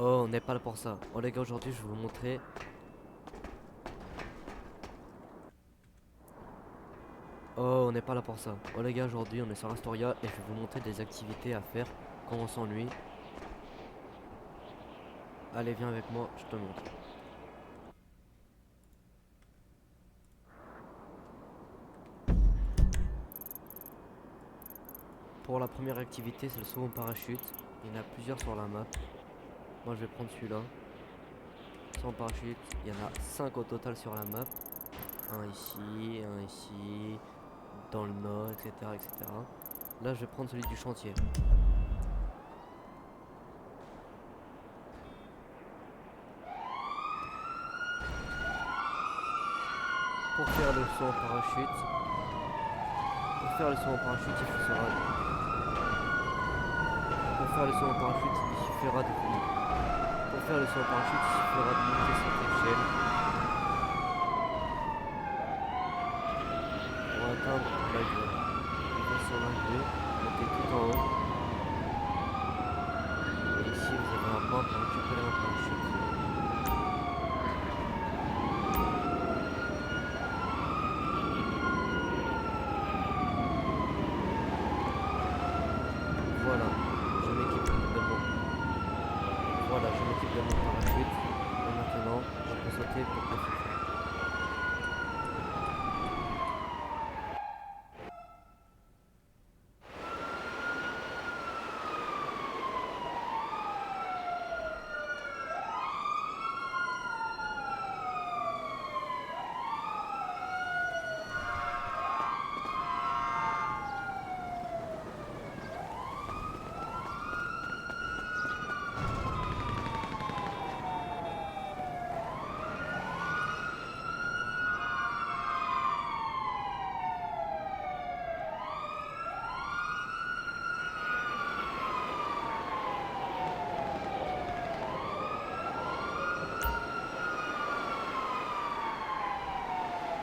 Oh, on n'est pas là pour ça. Oh les gars, aujourd'hui je vais vous montrer. Oh, on n'est pas là pour ça. Oh les gars, aujourd'hui on est sur Astoria et je vais vous montrer des activités à faire quand on s'ennuie. Allez, viens avec moi, je te montre. Pour la première activité, c'est le saut en parachute. Il y en a plusieurs sur la map. Moi je vais prendre celui-là. Saut en parachute, il y en a 5 au total sur la map. Un ici, dans le nord, etc., etc. Là je vais prendre celui du chantier. Pour faire le saut en parachute, Pour faire le saut en parachute, il suffira de Pour faire le saut en parachute, il suffira de monter cette échelle pour atteindre la grue. On va sur la grue, monter tout en haut. Et ici, vous avez un point pour récupérer un parachute. Voilà, je m'équipe de mon... Voilà, je m'équipe de mon parachute. Et maintenant, je peux sauter pour profiter.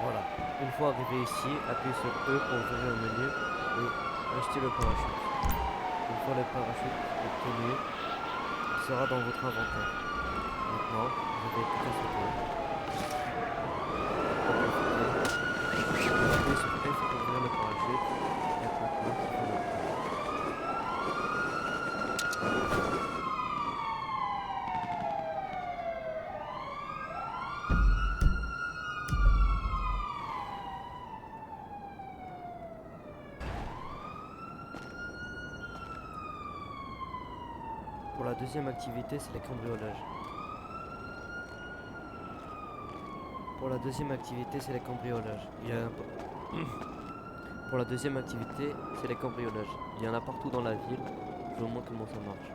Voilà. Une fois arrivé ici, appuyez sur E pour ouvrir le menu et acheter le parachute. Une fois le parachute obtenu, il sera dans votre inventaire. Maintenant, vous avez plus qu'à sauter. Appuyez sur F pour ouvrir le parachute. Et maintenant, il faut le prendre. Pour la deuxième activité, c'est les cambriolages. Pour la deuxième activité, c'est les cambriolages. Pour la deuxième activité, c'est les cambriolages. Il y en a partout dans la ville. Je vous montre comment ça marche.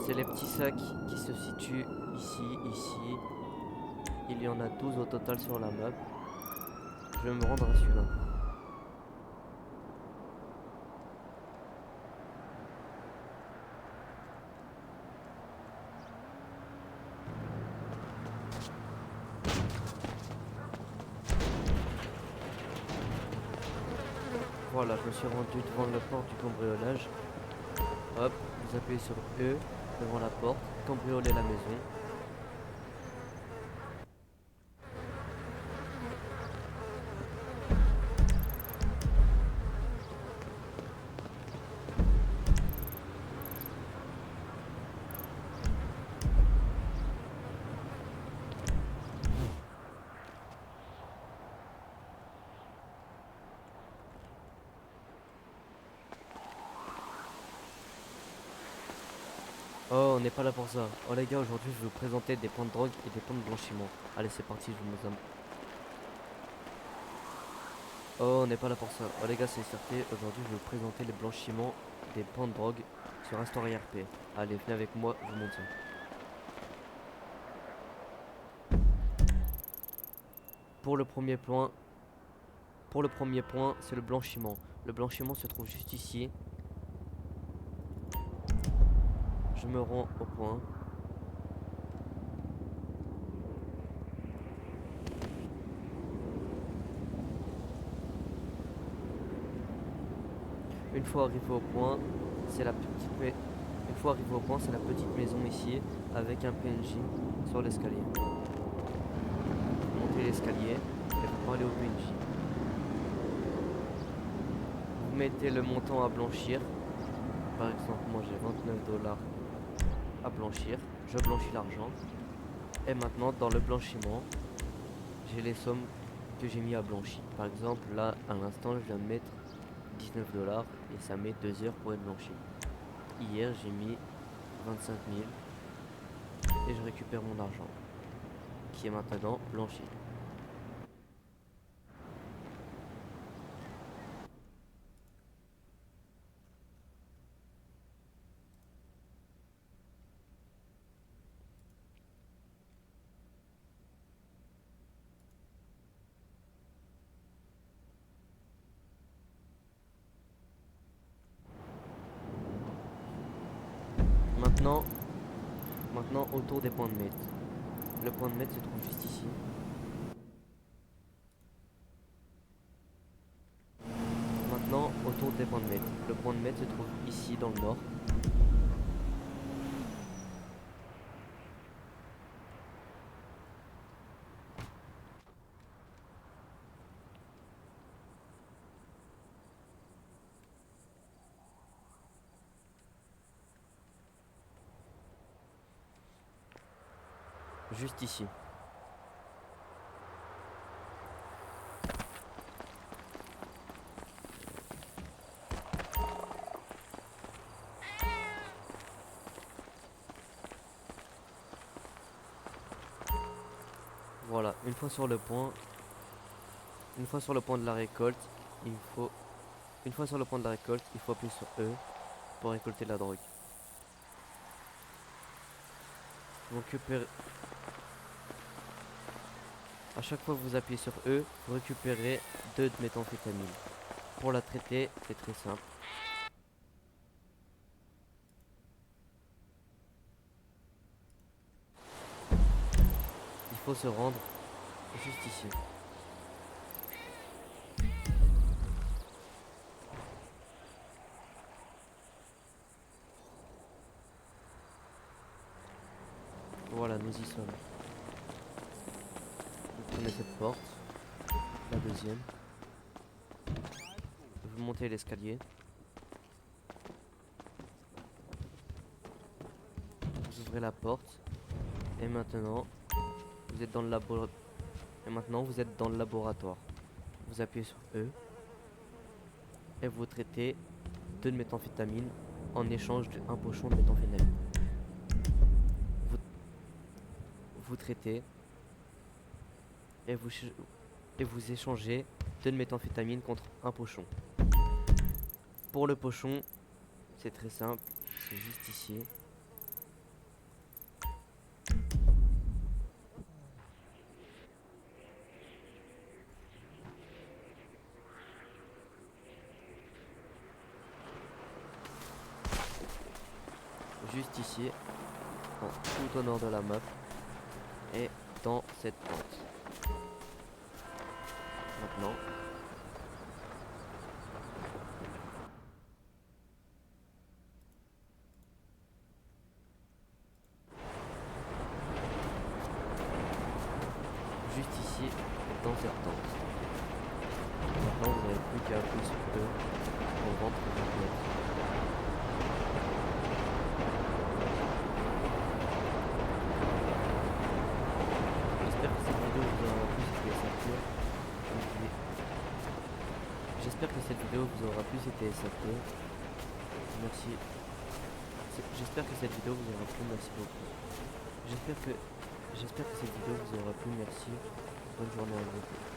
C'est les petits sacs qui se situent ici, ici. Il y en a 12 au total sur la map. Je vais me rendre à celui-là. Voilà, je me suis rendu devant la porte du cambriolage. Hop, vous appuyez sur E devant la porte, cambrioler la maison. Oh, on n'est pas là pour ça. Oh les gars, aujourd'hui je vais vous présenter des points de drogue et des points de blanchiment. Allez, c'est parti, je vous aime. Oh, on n'est pas là pour ça. Oh les gars, c'est certain. Aujourd'hui je vais vous présenter les blanchiments des points de drogue sur Astoria RP. Allez, venez avec moi, je vous montre ça. Pour le premier point, c'est le blanchiment. Le blanchiment se trouve juste ici. Je me rends au point. Une fois arrivé au point, c'est la petite une fois arrivé au point, c'est la petite maison ici avec un PNJ sur l'escalier. Vous montez l'escalier et vous parlez au PNJ. Vous mettez le montant à blanchir. Par exemple, moi j'ai 29 $ à blanchir. Je blanchis l'argent. Et maintenant, dans le blanchiment, j'ai les sommes que j'ai mis à blanchir. Par exemple, là, à l'instant, je viens de mettre 19 $ et ça met 2 heures pour être blanchi. Hier, j'ai mis 25 000 et je récupère mon argent qui est maintenant blanchi. Maintenant, autour des points de maître. Le point de maître se trouve juste ici. Maintenant, autour des points de maître. Le point de maître se trouve ici dans le nord. Juste ici. Voilà, une fois sur le point de la récolte, une fois sur le point de la récolte, il faut appuyer sur E pour récolter la drogue. Vous récupérez... À chaque fois que vous appuyez sur E, vous récupérez 2 de méthamphétamine. Pour la traiter, c'est très simple. Il faut se rendre juste ici. Voilà, nous y sommes. Vous prenez cette porte, la deuxième. Vous montez l'escalier. Vous ouvrez la porte. Et maintenant, vous êtes dans le laboratoire. Vous appuyez sur E. Et vous traitez 2 de méthamphétamine en échange d'un pochon de méthamphétamine. Vous traitez et vous échangez 2 de méthamphétamine contre un pochon. Pour le pochon, c'est très simple, c'est juste ici. Juste ici, tout au nord de la map, et dans cette pente. Maintenant, juste ici, dans cette tente. Maintenant, vous n'avez plus qu'à appuyer sur E pour rentrer dans le net. J'espère que cette vidéo vous aura plu, c'était SAP. Merci. J'espère que cette vidéo vous aura plu, merci beaucoup. J'espère que cette vidéo vous aura plu, merci. Bonne journée à vous.